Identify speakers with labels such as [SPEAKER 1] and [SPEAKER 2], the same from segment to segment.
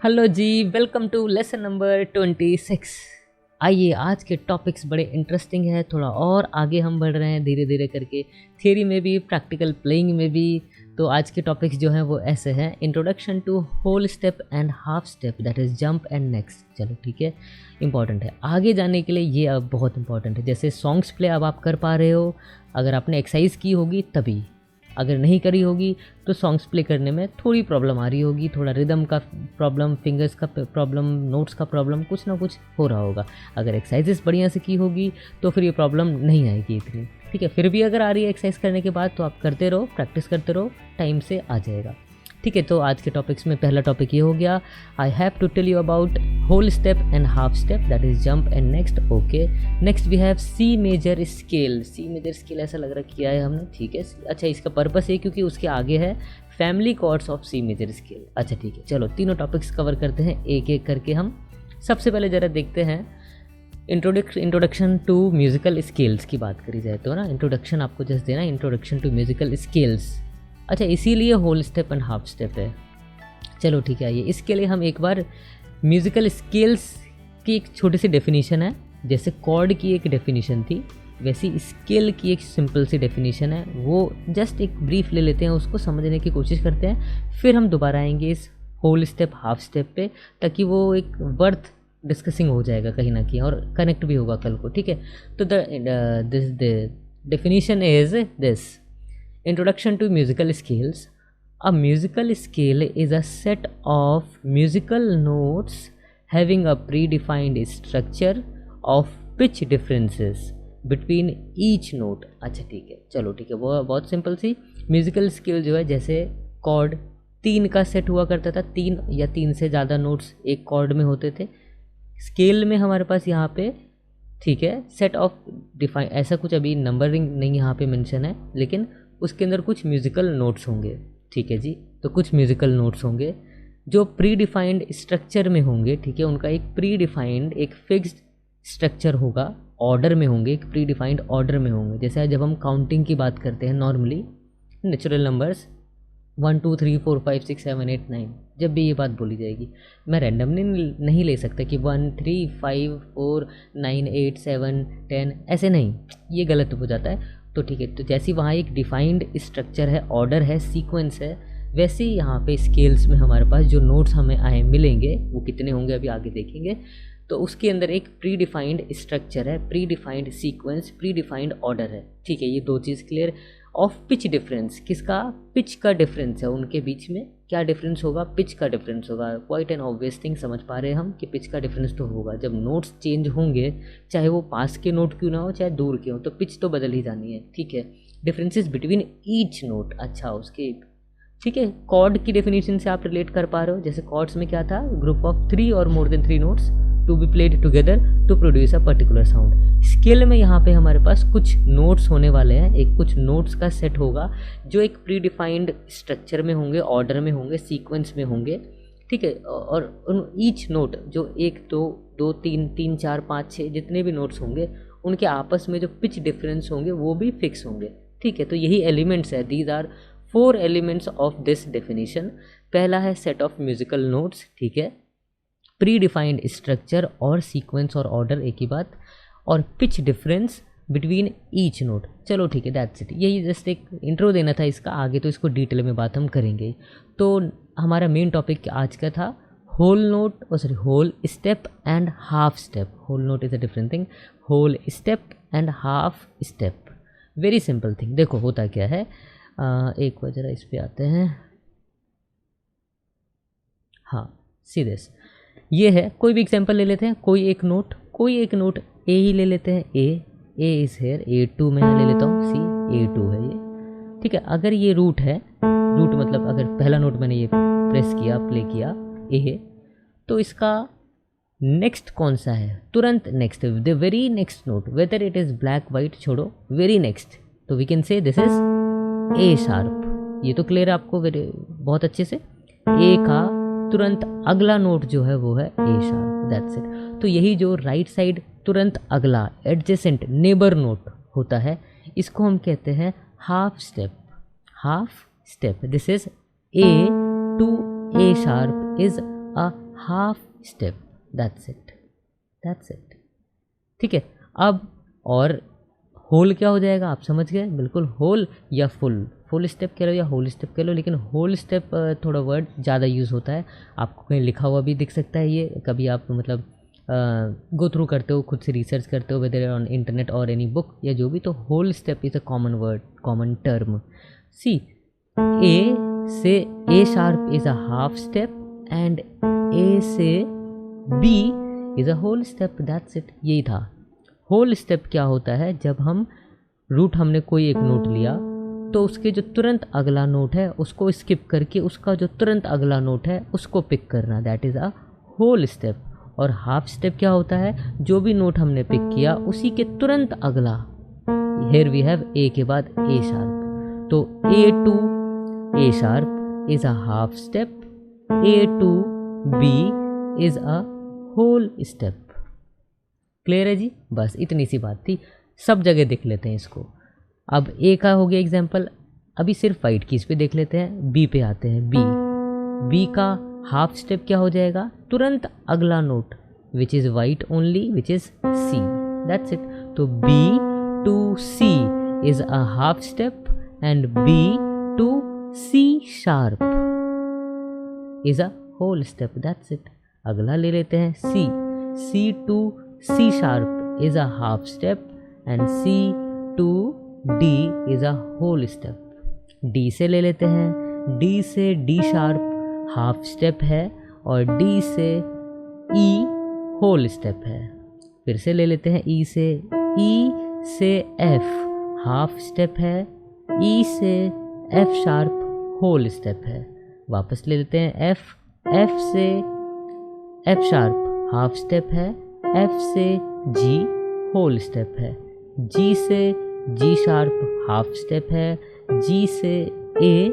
[SPEAKER 1] Hello जी, welcome to lesson number 26। आइए, आज के टॉपिक्स बड़े इंटरेस्टिंग है। थोड़ा और आगे हम बढ़ रहे हैं धीरे धीरे करके, थियरी में भी, प्रैक्टिकल प्लेइंग में भी। तो आज के टॉपिक्स जो हैं वो ऐसे हैं: introduction to whole step and half step, that is jump and next. चलो ठीक है, इंपॉर्टेंट है आगे जाने के लिए, ये अब बहुत इंपॉर्टेंट है। जैसे सॉन्ग्स प्ले अब आप कर पा रहे हो, अगर आपने एक्सरसाइज की होगी तभी, अगर नहीं करी होगी तो सॉन्ग्स प्ले करने में थोड़ी प्रॉब्लम आ रही होगी, थोड़ा रिदम का प्रॉब्लम, फिंगर्स का प्रॉब्लम, नोट्स का प्रॉब्लम, कुछ ना कुछ हो रहा होगा। अगर एक्सरसाइजेस बढ़िया से की होगी तो फिर ये प्रॉब्लम नहीं आएगी इतनी। ठीक है, फिर भी अगर आ रही है एक्सरसाइज करने के बाद तो आप करते रहो, प्रैक्टिस करते रहो, टाइम से आ जाएगा। ठीक है, तो आज के टॉपिक्स में पहला टॉपिक ये हो गया, I have to tell you about whole step and half step, that is jump and next. Okay, next we have C major scale. C major scale ऐसा लग रहा किया है हमने, ठीक है। अच्छा, इसका पर्पस है क्योंकि उसके आगे है family chords of C major scale. अच्छा ठीक है, चलो तीनों टॉपिक्स कवर करते हैं एक एक करके हम। सबसे पहले ज़रा देखते हैं इंट्रोडक्शन टू म्यूजिकल स्केल्स की बात करी जाए तो ना, इंट्रोडक्शन आपको जस्ट देना, इंट्रोडक्शन टू म्यूजिकल स्केल्स। अच्छा, इसीलिए whole step and half step है। चलो ठीक है, आइए इसके लिए हम एक बार म्यूज़िकल स्केल्स की एक छोटी सी डेफिनेशन है। जैसे कॉर्ड की एक डेफिनेशन थी, वैसी स्केल की एक सिंपल सी डेफिनेशन है। वो जस्ट एक ब्रीफ ले लेते हैं, उसको समझने की कोशिश करते हैं, फिर हम दोबारा आएंगे इस होल स्टेप हाफ स्टेप पे, ताकि वो एक वर्थ डिस्कसिंग हो जाएगा कहीं ना कहीं और कनेक्ट भी होगा कल को। ठीक है, तो the definition is this: Introduction to musical scales. A musical scale is a set of musical notes having a predefined structure of pitch differences between each note. अच्छा ठीक है, चलो ठीक है, वो बहुत सिंपल सी म्यूजिकल स्केल जो है, जैसे कॉर्ड 3 का सेट हुआ करता था, 3 या 3 से ज़्यादा नोट्स एक कॉर्ड में होते थे। स्केल में हमारे पास यहाँ पे, ठीक है, सेट ऑफ डिफाइन, ऐसा कुछ अभी नंबरिंग नहीं यहाँ पे मेंशन है, लेकिन उसके अंदर कुछ म्यूज़िकल नोट्स होंगे। ठीक है जी, तो कुछ म्यूज़िकल नोट्स होंगे जो प्री डिफाइंड स्ट्रक्चर में होंगे। ठीक है, उनका एक प्री डिफाइंड, एक फिक्स्ड स्ट्रक्चर होगा, ऑर्डर में होंगे, एक प्री डिफाइंड ऑर्डर में होंगे। जैसे जब हम काउंटिंग की बात करते हैं नॉर्मली, नेचुरल नंबर्स 1 2 3 4 5 6 7 8 9, जब भी ये बात बोली जाएगी, मैं रैंडमली नहीं ले सकता कि 1 3 5 4 9 8 7 10, ऐसे नहीं, ये गलत हो जाता है। तो ठीक है, तो जैसे वहाँ एक डिफाइंड स्ट्रक्चर है, ऑर्डर है, सीक्वेंस है, वैसे ही यहाँ पे स्केल्स में हमारे पास जो नोट्स हमें आए मिलेंगे, वो कितने होंगे अभी आगे देखेंगे। तो उसके अंदर एक प्री डिफाइंड स्ट्रक्चर है, pre defined sequence, pre defined order है। ठीक है, ये दो चीज़ क्लियर। ऑफ पिच डिफरेंस, किसका? पिच का डिफरेंस है उनके बीच में। क्या डिफरेंस होगा? पिच का डिफरेंस होगा। क्वाइट एन ऑब्वियस थिंग, समझ पा रहे हैं हम कि पिच का डिफरेंस तो होगा। जब नोट्स चेंज होंगे, चाहे वो पास के नोट क्यों ना हो, चाहे दूर के हो, तो पिच तो बदल ही जानी है। ठीक है, डिफरेंसेस बिटवीन ईच नोट। अच्छा, उसके ठीक है, कॉर्ड की डेफिनेशन से आप रिलेट कर पा रहे हो। जैसे कॉर्ड्स में क्या था? ग्रुप ऑफ 3 और more than 3 notes to be played together to produce a particular sound. Scale में यहाँ पे हमारे पास कुछ नोट्स होने वाले हैं, एक कुछ नोट्स का सेट होगा जो एक प्री डिफाइंड स्ट्रक्चर में होंगे, ऑर्डर में होंगे, सीक्वेंस में होंगे। ठीक है, और उन ईच नोट जो 1 2 3 3 4 5 6 जितने भी नोट्स होंगे, उनके आपस में जो पिच डिफरेंस होंगे वो भी फिक्स होंगे। ठीक है, तो यही एलिमेंट्स है, these are 4 elements of this definition. पहला है सेट ऑफ म्यूजिकल नोट्स, ठीक है, प्री डिफाइंड स्ट्रक्चर और सीक्वेंस और ऑर्डर, एक ही बात, और pitch difference between each note. चलो ठीक है, दैट्स इट। यही जस्ट एक इंट्रो देना था इसका, आगे तो इसको डिटेल में बात हम करेंगे। तो हमारा मेन टॉपिक आज का था whole note, whole step and half step. Whole note is a different thing, whole step and half step, very simple thing. देखो होता क्या है, एक बार जरा इस पे आते हैं। हाँ, सी दिस, ये है, कोई भी एग्जांपल ले लेते हैं, कोई एक नोट ए ही ले लेते हैं। ए इज हेयर, A2 में ले लेता हूँ, सी A2 है ये। ठीक है, अगर ये रूट है, रूट मतलब अगर पहला नोट मैंने ये प्रेस किया, प्ले किया ए, तो इसका नेक्स्ट कौन सा है? तुरंत next, the very next note, whether it is black white छोड़ो, वेरी नेक्स्ट, तो we can say this is A sharp. ये तो क्लियर है आपको बहुत अच्छे से। ए का तुरंत अगला नोट जो है वो है ए शार्प, दैट्स इट। तो यही जो राइट साइड तुरंत अगला एडजेसेंट नेबर नोट होता है, इसको हम कहते हैं half step. Half step, this is A to A sharp is a half step, that's it. ठीक है, अब और होल क्या हो जाएगा, आप समझ गए, बिल्कुल होल या फुल स्टेप कह लो या होल स्टेप कह लो, लेकिन होल स्टेप थोड़ा वर्ड ज़्यादा यूज़ होता है, आपको कहीं लिखा हुआ भी दिख सकता है, ये कभी आप मतलब गो थ्रू करते हो, खुद से रिसर्च करते हो वेदर ऑन इंटरनेट और एनी बुक या जो भी, तो whole step is a common word, common term. C A से A sharp is a half step and A से B is a whole step, that's it, यही था। होल स्टेप क्या होता है, जब हम रूट हमने कोई एक नोट लिया तो उसके जो तुरंत अगला नोट है उसको स्किप करके उसका जो तुरंत अगला नोट है उसको पिक करना, that is a whole step. और हाफ स्टेप क्या होता है, जो भी नोट हमने पिक किया उसी के तुरंत अगला, हियर वी हैव ए के बाद ए शार्प, तो A to A sharp is a half step, A to B is a whole step. Clear है जी, बस इतनी सी बात थी, सब जगह देख लेते हैं इसको। अब ए का हो गया एग्जाम्पल, अभी सिर्फ वाइट कीज पे देख लेते हैं, बी पे आते हैं। बी का हाफ स्टेप क्या हो जाएगा, तुरंत अगला note which is white only, which is C, that's it. तो B to C is a half step and B to C sharp is a whole step, that's it. अगला ले लेते हैं C to C sharp is a half step and C to D is a whole step. D से ले लेते हैं, D से D sharp half step है और D से E होल स्टेप है। फिर से ले लेते हैं E से F हाफ स्टेप है, E से F शार्प होल स्टेप है। वापस ले लेते हैं F से F शार्प हाफ स्टेप है, F से G होल स्टेप है, G से G शार्प हाफ स्टेप है, G से A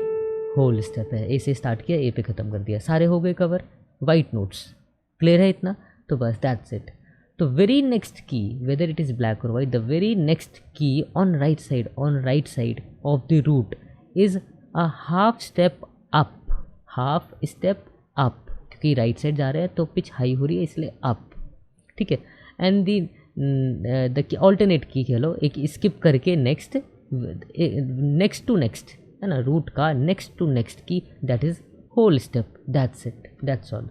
[SPEAKER 1] होल स्टेप है। A से स्टार्ट किया, A पे ख़त्म कर दिया, सारे हो गए कवर, वाइट नोट्स। क्लियर है इतना, तो बस दैट्स इट। तो very next key, whether it is black और white, the very next key on right side of the root is a half step up, half step up, क्योंकि right side जा रहे हैं तो पिच हाई हो रही है इसलिए अप, ठीक है। एंड द ऑल्टरनेट की कह लो, एक स्किप करके नेक्स्ट टू नेक्स्ट है ना, रूट का next to next key, that is whole step, that's it, that's all.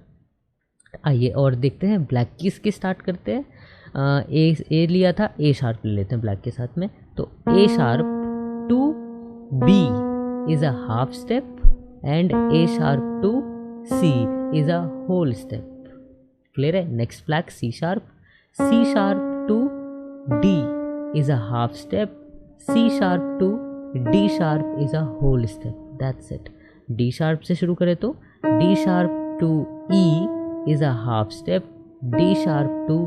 [SPEAKER 1] आइए और देखते हैं ब्लैक कीज के स्टार्ट करते हैं। ए लिया था, ए शार्प ले लेते हैं ब्लैक के साथ में, तो A sharp to B is a half step and A sharp to C is a whole step. Clear है। Next black C sharp to D is a half step, C sharp to D sharp is a whole step, that's it. D sharp से शुरू करें तो D sharp to E is a half step, D sharp to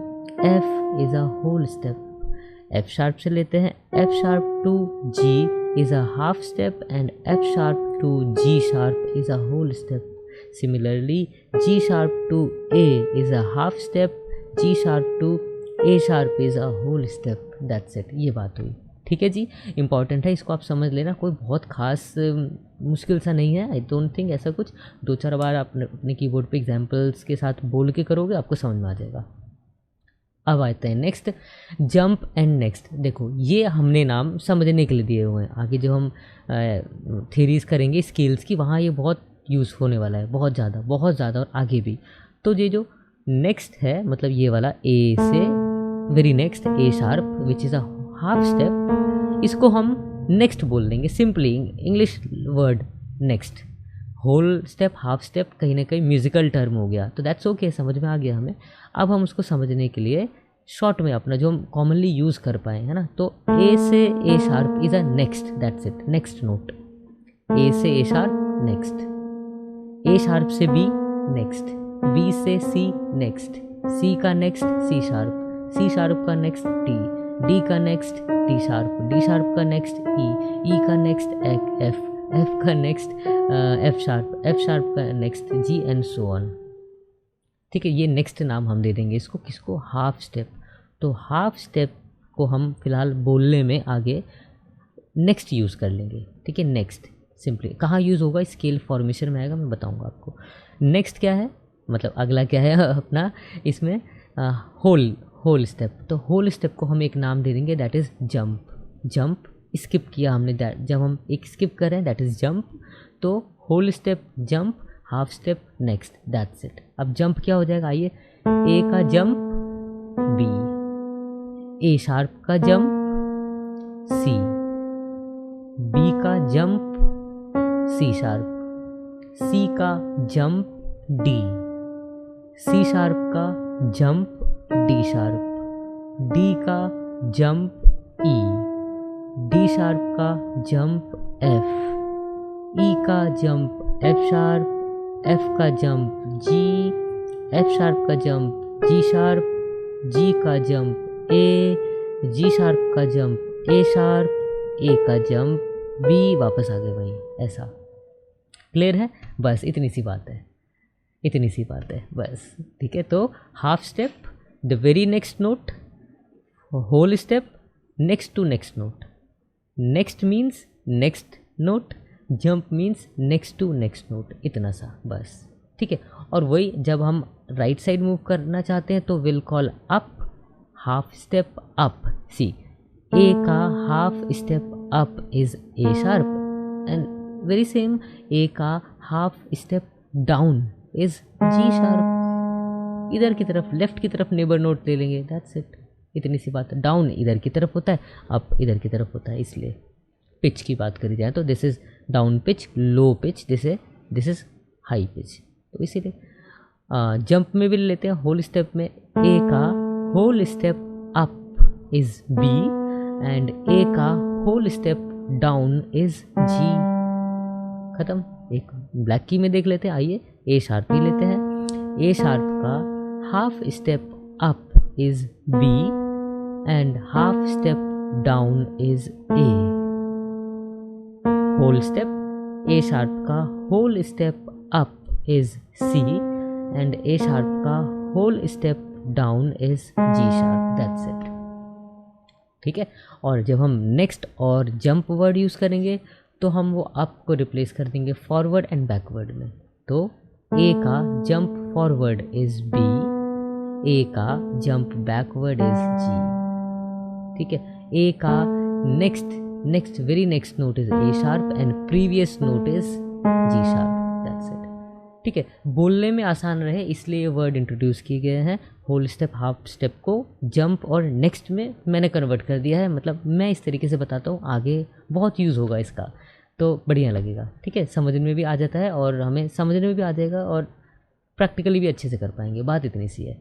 [SPEAKER 1] F is a whole step. F sharp से लेते हैं, F sharp to G is a half step and F sharp to G sharp is a whole step. Similarly, G sharp to A is a half step, G sharp to A sharp is a whole step. That's it. ये बात हुई, ठीक है जी। Important है, इसको आप समझ लेना, कोई बहुत खास मुश्किल सा नहीं है। आई डोंट थिंक ऐसा कुछ, 2-4 बार आप अपने कीबोर्ड पे एग्जाम्पल्स के साथ बोल के करोगे, आपको समझ में आ जाएगा। अब आते हैं नेक्स्ट, जंप एंड नेक्स्ट। देखो ये हमने नाम समझने के लिए दिए हुए हैं, आगे जो हम थ्योरीज करेंगे स्किल्स की, वहाँ ये बहुत यूज़ होने वाला है, बहुत ज़्यादा और आगे भी। तो ये जो नेक्स्ट है, मतलब ये वाला ए से very next A sharp which is a half step, इसको हम नेक्स्ट बोल देंगे simply, English word next. Whole step, half step कहीं ना कहीं म्यूजिकल टर्म हो गया, तो दैट्स ओके, समझ में आ गया हमें। अब हम उसको समझने के लिए शॉर्ट में अपना जो हम कॉमनली यूज़ कर पाए, है ना, तो ए से A sharp is a next, that's it, next note. A से A sharp next, A sharp से बी नेक्स्ट, बी से सी नेक्स्ट, सी का next C sharp, C sharp का नेक्स्ट डी, डी का next D sharp, D sharp का next E, E का next F, F का next F sharp का next G and so on. ठीक है, ये नेक्स्ट नाम हम दे देंगे इसको, किसको, हाफ स्टेप। तो हाफ स्टेप को हम फिलहाल बोलने में आगे नेक्स्ट यूज़ कर लेंगे, ठीक है। नेक्स्ट सिंपली कहाँ यूज़ होगा, स्केल फॉर्मेशन में आएगा, मैं बताऊंगा आपको। नेक्स्ट क्या है, मतलब अगला क्या है अपना इसमें होल स्टेप। तो होल स्टेप को हम एक नाम दे देंगे, that is jump. Jump skip किया हमने, जब हम एक स्किप कर रहे हैं दैट इज़ जंप। तो whole step jump, half step next, that's it. अब जंप क्या हो जाएगा, आइए, ए का जंप बी, ए शार्प का जंप सी, बी का जंप सी शार्प, सी का जंप डी, सी शार्प का जंप डी शार्प, डी का जंप ई, डी शार्प का जंप एफ, ई का जंप एफ शार्प, एफ का जंप जी, एफ शार्प का jump G sharp, जी का जंप ए, G sharp का जंप ए sharp, ए का जंप बी, वापस आ गए वहीं। ऐसा क्लियर है? बस इतनी सी बात है, इतनी सी बात है बस। ठीक है, तो half step, the very next note, whole step, next to next note, next means next note, jump means next to next note, इतना सा बस। ठीक है, और वही जब हम राइट साइड मूव करना चाहते हैं तो will call up, half step up. C, A का half step up is A sharp and very same, A का half step down is G sharp. इधर की तरफ, लेफ्ट की तरफ नेबर नोट ले लेंगे, दैट्स इट, इतनी सी बात है। डाउन इधर की तरफ होता है, अप इधर की तरफ होता है। इसलिए पिच की बात करी जाए तो this is down pitch, low pitch, this is high pitch. तो इसीलिए जंप में भी लेते हैं, होल स्टेप में ए का whole step up is B and A का whole step down is G. खत्म। एक ब्लैक की में देख लेते हैं, आइए, ए शार्प ही लेते हैं। ए शार्प का half step up is B and half step down is A. Whole step, A sharp का whole step up is C and A sharp का whole step down is G sharp, that's it. ठीक है, और जब हम next और jump word use करेंगे तो हम वो अप को रिप्लेस कर देंगे फॉरवर्ड एंड बैकवर्ड में। तो ए का जंप फॉरवर्ड इज बी, ए का जंप बैकवर्ड इज जी। ठीक है, ए का next very next note is A sharp and previous note is G sharp, that's it. ठीक है, बोलने में आसान रहे इसलिए ये वर्ड इंट्रोड्यूस किए गए हैं। होल स्टेप, हाफ स्टेप को जंप और नेक्स्ट में मैंने कन्वर्ट कर दिया है, मतलब मैं इस तरीके से बताता हूँ, आगे बहुत यूज़ होगा इसका तो बढ़िया लगेगा। ठीक है, समझने में भी आ जाता है और हमें समझने में भी आ जाएगा और प्रैक्टिकली भी अच्छे से कर पाएंगे, बात इतनी सी है।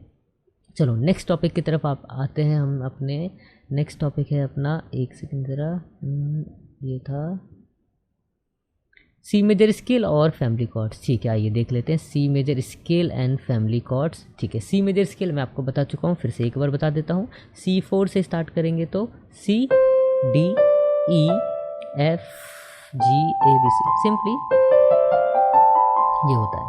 [SPEAKER 1] चलो नेक्स्ट टॉपिक की तरफ आप आते हैं हम अपने। नेक्स्ट टॉपिक है अपना, एक सेकंड ज़रा, ये था सी मेजर स्केल और फैमिली कॉर्ड्स। ठीक है, आइए देख लेते हैं C major scale and family chords. ठीक है, सी मेजर स्केल मैं आपको बता चुका हूँ, फिर से एक बार बता देता हूँ। C4 से स्टार्ट करेंगे तो C D E F G A B C, simply ये होता है।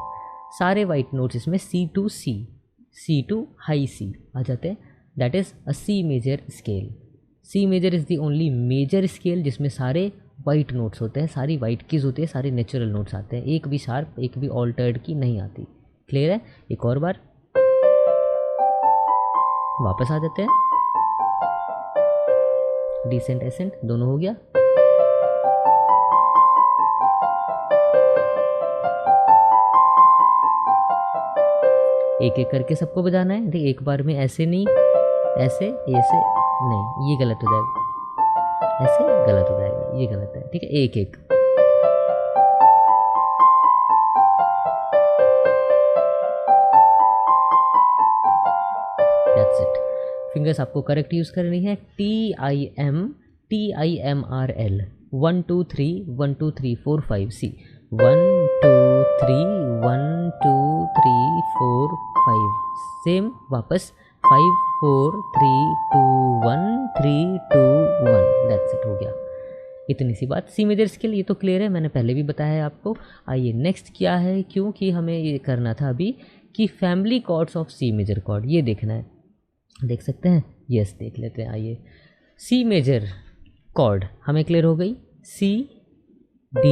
[SPEAKER 1] सारे वाइट नोट्स इसमें C to हाई C आ जाते हैं, that is a C major scale. C major is the only major scale जिसमें सारे वाइट नोट्स होते हैं, सारी वाइट कीज होती है, सारे नेचुरल नोट्स आते हैं, एक भी शार्प, एक भी ऑल्टर्ड की नहीं आती। क्लियर है? एक और बार वापस आ जाते हैं, डिसेंट एसेंट दोनों हो गया। एक एक करके सबको बजाना है, ठीक, एक बार में ऐसे नहीं, ऐसे नहीं, ये गलत हो जाएगा, ऐसे गलत हो जाएगा, ये गलत है। ठीक है, एक एक। That's it. फिंगर्स आपको करेक्ट यूज करनी है, TIMRL 1 2 3 1 2 3 4 5 C 1 2 3 1 2 3 4 5 सेम वापस 5 4 3 2 1 3 2 1, दैट्स इट, हो गया। इतनी सी बात सी मेजर स्केल, ये तो क्लियर है, मैंने पहले भी बताया है आपको। आइए नेक्स्ट क्या है, क्योंकि हमें ये करना था अभी कि family chords of C major chord, ये देखना है, देख सकते हैं, यस देख लेते हैं। आइए, सी मेजर कॉर्ड हमें क्लियर हो गई, C D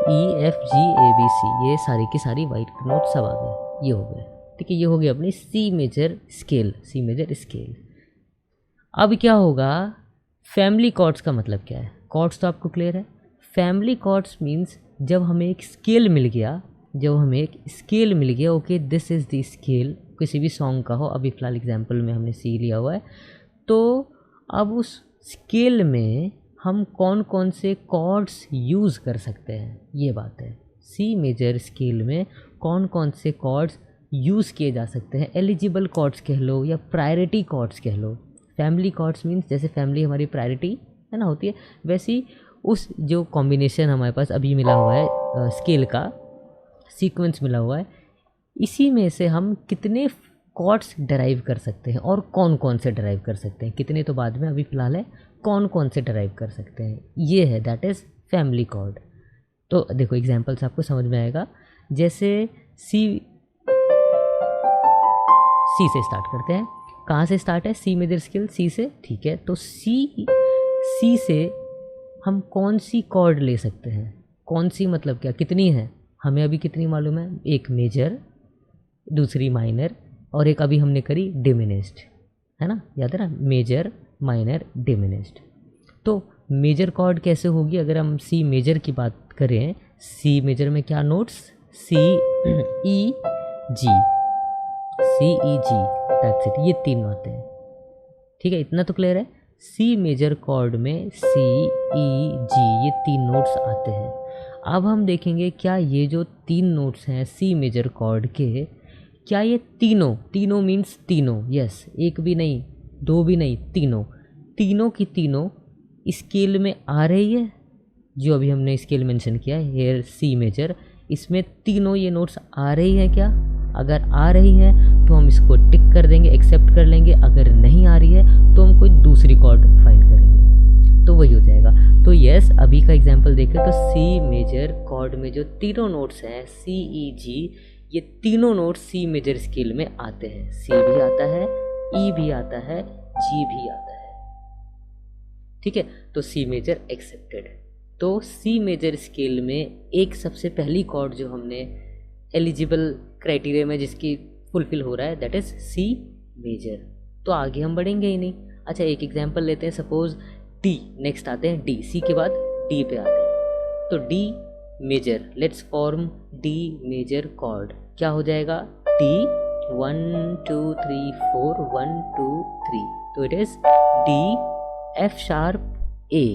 [SPEAKER 1] E F G A B C, ये सारी की सारी वाइट नोट सब आ गए, ये हो गए। ठीक है, ये हो गया अपनी C major scale, C major scale. अब क्या होगा, फैमिली कॉर्ड्स का मतलब क्या है? कॉर्ड्स तो आपको क्लियर है। फैमिली कॉर्ड्स मीन्स जब हमें एक स्केल मिल गया, जब हमें एक स्केल मिल गया, okay this is the scale, किसी भी सॉन्ग का हो, अभी फ़िलहाल एग्जांपल में हमने सी लिया हुआ है, तो अब उस स्केल में हम कौन कौन से कॉर्ड्स यूज़ कर सकते हैं, ये बात है। सी मेजर स्केल में कौन कौन से कॉर्ड्स यूज़ किए जा सकते हैं, एलिजिबल कॉर्ड्स कह लो या प्रायोरिटी कॉर्ड्स कह लो। फैमिली कॉर्ड्स मीन्स जैसे फैमिली हमारी प्रायोरिटी है ना होती है, वैसी उस जो कॉम्बिनेशन हमारे पास अभी मिला हुआ है स्केल का सीक्वेंस मिला हुआ है, इसी में से हम कितने कॉर्ड्स डराइव कर सकते हैं और कौन कौन से डराइव कर सकते हैं, कितने तो बाद में, अभी फ़िलहाल है कौन कौन से डराइव कर सकते हैं, ये है दैट इज़ फैमिली कॉर्ड। तो देखो एग्जांपल से आपको समझ में आएगा, जैसे सी से स्टार्ट करते हैं। कहाँ से स्टार्ट है? सी मेजर स्केल, सी से, ठीक है। तो सी से हम कौन सी कॉर्ड ले सकते हैं? कौन सी मतलब क्या, कितनी है? हमें अभी कितनी मालूम है? एक मेजर, दूसरी माइनर, और एक अभी हमने करी डिमिनिश्ड, है ना, याद है ना, मेजर माइनर डिमिनिश्ड। तो मेजर कॉर्ड कैसे होगी? अगर हम सी मेजर की बात करें, सी मेजर में क्या notes? C E G, C E G, that's it, ये तीन आते हैं, ठीक है, इतना तो क्लियर है। सी मेजर कॉर्ड में सी ई जी ये तीन नोट्स आते हैं। अब हम देखेंगे क्या ये जो तीन नोट्स हैं सी मेजर कॉर्ड के, क्या ये तीनों मीन्स तीनों, यस, एक भी नहीं, दो भी नहीं, तीनों की तीनों स्केल में आ रही है? जो अभी हमने स्केल मेंशन किया है हेयर सी मेजर, इसमें तीनों ये नोट्स आ रही हैं क्या? अगर आ रही हैं तो हम इसको टिक कर देंगे, एक्सेप्ट कर लेंगे। अगर नहीं आ रही है तो हम कोई दूसरी कॉर्ड फाइंड करेंगे, तो वही हो जाएगा। तो यस, अभी का एग्जांपल देखें तो सी मेजर कॉर्ड में जो तीनों नोट्स हैं सी ई जी, ये तीनों नोट्स सी मेजर स्केल में आते हैं। सी भी आता है, ई भी आता है, जी भी आता है, ठीक है। तो सी मेजर एक्सेप्टेड। तो सी मेजर स्केल में एक सबसे पहली कॉर्ड जो हमने एलिजिबल क्राइटेरिया में जिसकी फुलफिल हो रहा है दैट इज़ सी मेजर, तो आगे हम बढ़ेंगे ही नहीं। अच्छा, एक एग्जांपल लेते हैं, सपोज डी, नेक्स्ट आते हैं डी, सी के बाद डी पे आते हैं। तो D major, let's form D major chord, क्या हो जाएगा? डी 1 2 3 4 1 2 3, तो it is D F sharp ए।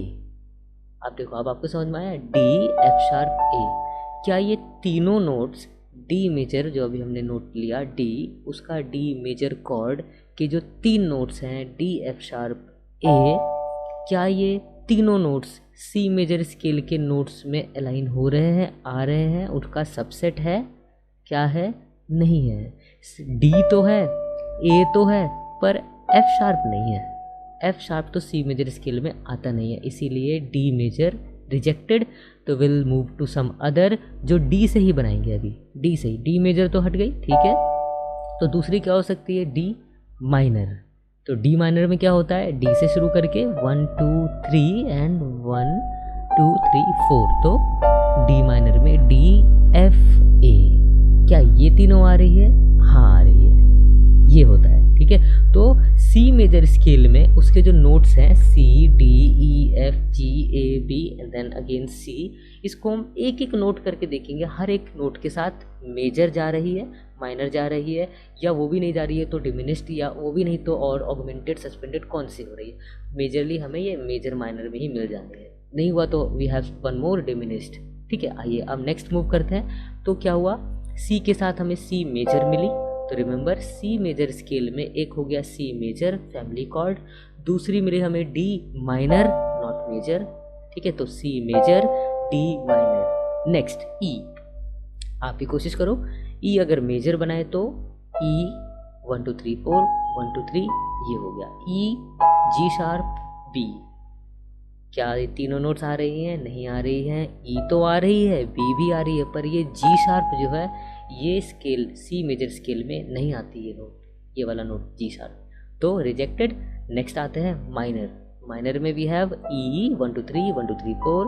[SPEAKER 1] अब देखो, अब आपको समझ में आया, डी एफ शार्प ए। क्या ये तीनों नोट्स डी मेजर जो अभी हमने नोट लिया डी, उसका डी मेजर कॉर्ड के जो तीन नोट्स हैं डी एफ शार्प ए, क्या ये तीनों नोट्स सी मेजर स्केल के नोट्स में अलाइन हो रहे हैं, आ रहे हैं, उसका सबसेट है? क्या है? नहीं है। डी तो है, ए तो है, पर एफ शार्प नहीं है। एफ शार्प तो सी मेजर स्केल में आता नहीं है, इसीलिए डी मेजर रिजेक्टेड। तो will move to some other, जो डी से ही बनाएंगे। अभी डी से ही, डी मेजर तो हट गई, ठीक है। तो दूसरी क्या हो सकती है? D minor. तो डी माइनर में क्या होता है? डी से शुरू करके 1 2 3 एंड 1 2 3 4, तो डी माइनर में डी एफ ए। क्या ये तीनों आ रही है? हाँ आ रही है, ये होता है, ठीक है। तो सी मेजर स्केल में उसके जो नोट्स हैं C D E F G A B and then again C, इसको हम एक एक नोट करके देखेंगे। हर एक नोट के साथ मेजर जा रही है, माइनर जा रही है, या वो भी नहीं जा रही है तो डिमिनिश्ड, या वो भी नहीं तो और ऑगमेंटेड सस्पेंडेड कौन सी हो रही है। मेजरली हमें ये मेजर माइनर में ही मिल जानी है, नहीं हुआ तो we have one more diminished, ठीक है। आइए अब नेक्स्ट मूव करते हैं। तो क्या हुआ, सी के साथ हमें सी मेजर मिली, तो रिमेंबर सी मेजर स्केल में एक हो गया सी मेजर फैमिली कॉर्ड, दूसरी मिली हमें डी माइनर नॉट मेजर, ठीक है। तो C major D minor. Next E, आप भी कोशिश करो, ई अगर मेजर बनाए तो ई 1 2 3 4 1 2 3 ये हो गया। ई जी शार्प बी, क्या ये तीनों नोट्स आ रही हैं? नहीं आ रही हैं। ई तो आ रही है, बी भी आ रही है, पर ये जी शार्प जो है ये स्केल सी मेजर स्केल में नहीं आती ये नोट, ये वाला नोट जी शार्प, तो रिजेक्टेड। नेक्स्ट आते हैं माइनर। माइनर में we have E 1 2 3 1 2 3 4,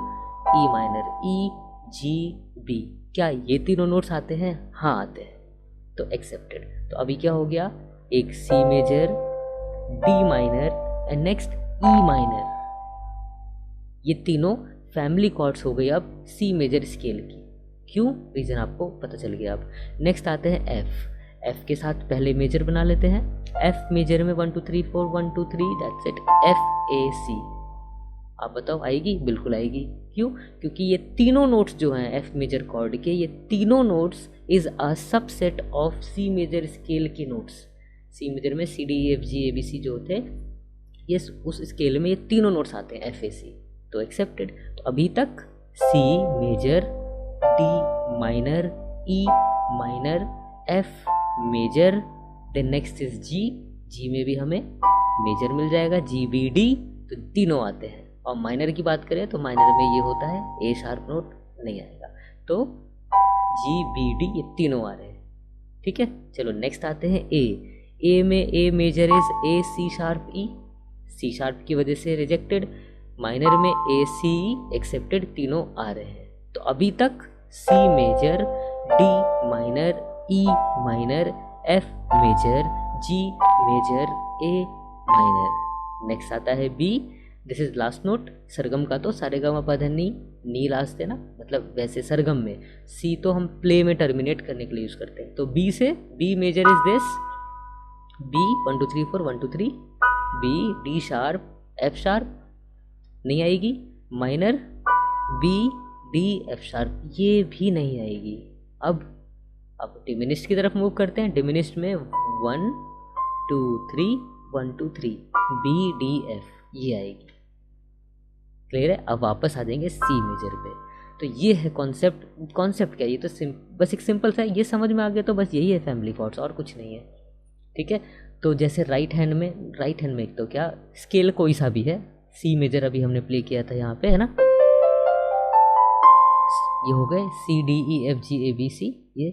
[SPEAKER 1] E minor E G B. क्या ये तीनों नोट्स आते हैं? हाँ आते हैं, तो एक्सेप्टेड। तो अभी क्या हो गया, एक C major, D minor and next E minor, ये तीनों फैमिली कॉर्ड्स हो गई अब सी मेजर स्केल की। क्यों, रीजन आपको पता चल गया। अब नेक्स्ट आते हैं एफ। एफ के साथ पहले मेजर बना लेते हैं। एफ मेजर में 1 2 3 4 1 2 3 दैट्स इट, एफ ए सी। आप बताओ आएगी? बिल्कुल आएगी। क्यों? क्योंकि ये तीनों नोट्स जो हैं एफ मेजर कॉर्ड के, ये तीनों notes is a subset of C major scale के नोट्स। सी मेजर में C D E F G A B C जो होते हैं, ये उस स्केल में ये तीनों नोट्स आते हैं, एफ ए सी। तो एक्सेप्टेड। तो अभी तक C major, D minor, E minor, F major, then next is G. G में भी हमें मेजर मिल जाएगा, जी बी डी, तो तीनों आते हैं। और माइनर की बात करें तो माइनर में ये होता है ए शार्प नोट नहीं आएगा, तो जी बी डी ये तीनों आ रहे हैं। ठीक है, चलो नेक्स्ट आते हैं ए। ए में A major is A C sharp E, C sharp की वजह से रिजेक्टेड। माइनर में ए सी एक्सेप्टेड, तीनों आ रहे हैं। तो अभी तक C major, D minor, E minor, F major, G major, A minor. Next आता है B. This is last note. सरगम का तो सारेगामा पा नी लास्ट है ना, मतलब वैसे सरगम में सी तो हम प्ले में टर्मिनेट करने के लिए यूज करते हैं। तो बी से, B major is this, B 1 2 3 4 1 2 3, B D sharp F sharp नहीं आएगी। Minor B D F sharp, ये भी नहीं आएगी। अब डिमिनिस्ट की तरफ मूव करते हैं। डिमिनिस्ट में 1 2 3 1 2 3 बी डी एफ, ये आएगी। क्लियर है? अब वापस आ जाएंगे सी मेजर पे। तो ये है कॉन्सेप्ट। कॉन्सेप्ट क्या है? ये तो बस एक सिंपल सा है, ये समझ में आ गया तो बस यही है फैमिली कॉर्ड्स, और कुछ नहीं है। ठीक है, तो जैसे राइट हैंड में एक तो क्या स्केल कोई सा भी है, सी मेजर अभी हमने प्ले किया था यहाँ पे, है ना, ये हो गए C D E F G A B C. ये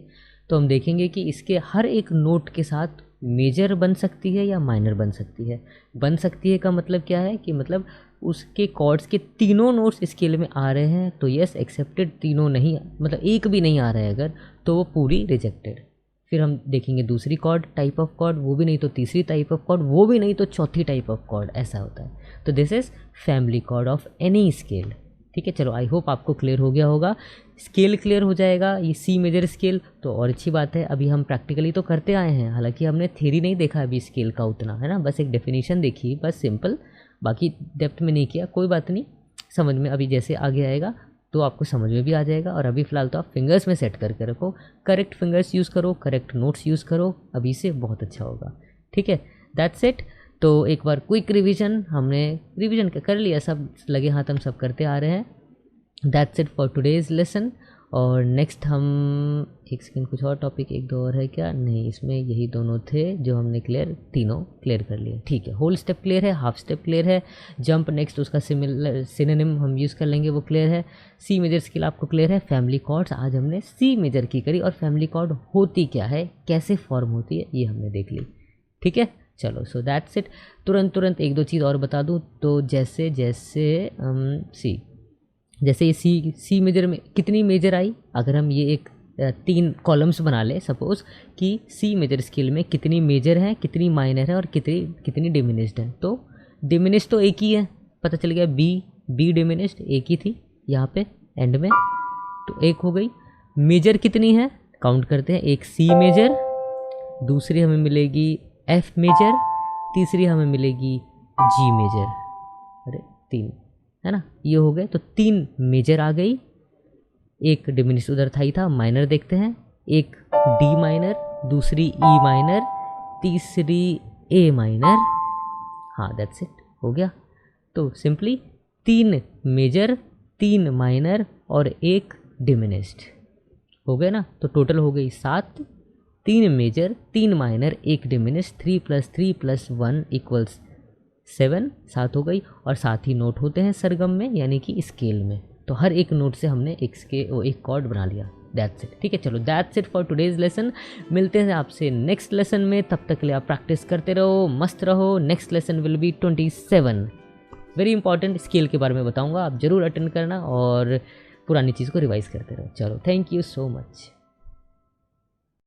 [SPEAKER 1] तो हम देखेंगे कि इसके हर एक नोट के साथ मेजर बन सकती है या माइनर बन सकती है। बन सकती है का मतलब क्या है कि मतलब उसके कॉर्ड्स के तीनों नोट्स स्केल में आ रहे हैं तो यस एक्सेप्टेड, तीनों नहीं, मतलब एक भी नहीं आ रहा है अगर, तो वो पूरी रिजेक्टेड। फिर हम देखेंगे दूसरी कॉर्ड, टाइप ऑफ कॉर्ड, वो भी नहीं तो तीसरी टाइप ऑफ कॉर्ड, वो भी नहीं तो चौथी टाइप ऑफ कॉर्ड, ऐसा होता है। तो this is family chord of any scale. ठीक है, चलो आई होप आपको क्लियर हो गया होगा। स्केल क्लियर हो जाएगा, ये सी मेजर स्केल, तो और अच्छी बात है। अभी हम प्रैक्टिकली तो करते आए हैं, हालांकि हमने थ्योरी नहीं देखा अभी स्केल का उतना, है ना, बस एक डेफिनेशन देखी, बस सिंपल, बाकी डेप्थ में नहीं किया। कोई बात नहीं, समझ में अभी जैसे आगे आएगा तो आपको समझ में भी आ जाएगा। और अभी फ़िलहाल तो आप फिंगर्स में सेट करके रखो, करेक्ट फिंगर्स यूज़ करो, करेक्ट नोट्स यूज़ करो, अभी से बहुत अच्छा होगा। ठीक है, दैट्स इट। तो एक बार क्विक रिवीजन, हमने रिवीजन कर लिया, सब लगे हाथ हम सब करते आ रहे हैं। That's it for today's lesson. और नेक्स्ट हम एक सेकेंड, कुछ और टॉपिक एक दो और है क्या? नहीं, इसमें यही दोनों थे जो हमने तीनों क्लियर कर लिए। ठीक है, होल स्टेप क्लियर है, हाफ स्टेप क्लियर है, जंप नेक्स्ट उसका सिनोनिम हम यूज़ कर लेंगे, वो क्लियर है। सी मेजर स्केल आपको क्लियर है। फैमिली कॉर्ड्स आज हमने सी मेजर की करी, और फैमिली कॉर्ड होती क्या है, कैसे फॉर्म होती है, ये हमने देख ली। ठीक है, चलो, सो दैट्स इट। तुरंत एक दो चीज़ और बता दूँ तो जैसे जैसे ये सी मेजर में कितनी मेजर आई, अगर हम ये एक 3 कॉलम्स बना ले, सपोज कि सी मेजर स्केल में कितनी मेजर है, कितनी माइनर है और कितनी डिमिनिश्ड है, तो डिमिनिश्ड तो एक ही है, पता चल गया, बी डिमिनिश्ड एक ही थी यहाँ पे एंड में, तो एक हो गई। मेजर कितनी है, काउंट करते हैं, एक सी मेजर, दूसरी हमें मिलेगी एफ मेजर, तीसरी हमें मिलेगी जी मेजर, अरे 3 है ना, ये हो गए। तो 3 मेजर आ गई, एक डिमिनिश उधर था ही था, माइनर देखते हैं, एक डी माइनर, दूसरी ई माइनर, तीसरी ए माइनर, हाँ दैट्स इट, हो गया। तो सिंपली 3 मेजर, 3 माइनर और एक डिमिनिश्ड, हो गए ना। तो टोटल हो गई 7, 3 मेजर, 3 माइनर, एक डिमिनिश्ड, 3 + 3 + 1 = 7, 7 हो गई। और साथ ही नोट होते हैं सरगम में, यानी कि स्केल में, तो हर एक नोट से हमने एक कॉर्ड बना लिया। That's it. ठीक है, चलो that's it for today's lesson. मिलते हैं आपसे नेक्स्ट लेसन में, तब तक के लिए आप प्रैक्टिस करते रहो, मस्त रहो। Next lesson will be 27, very important scale के बारे में बताऊंगा, आप जरूर अटेंड करना और पुरानी चीज़ को रिवाइज करते रहो। चलो, थैंक यू सो मच।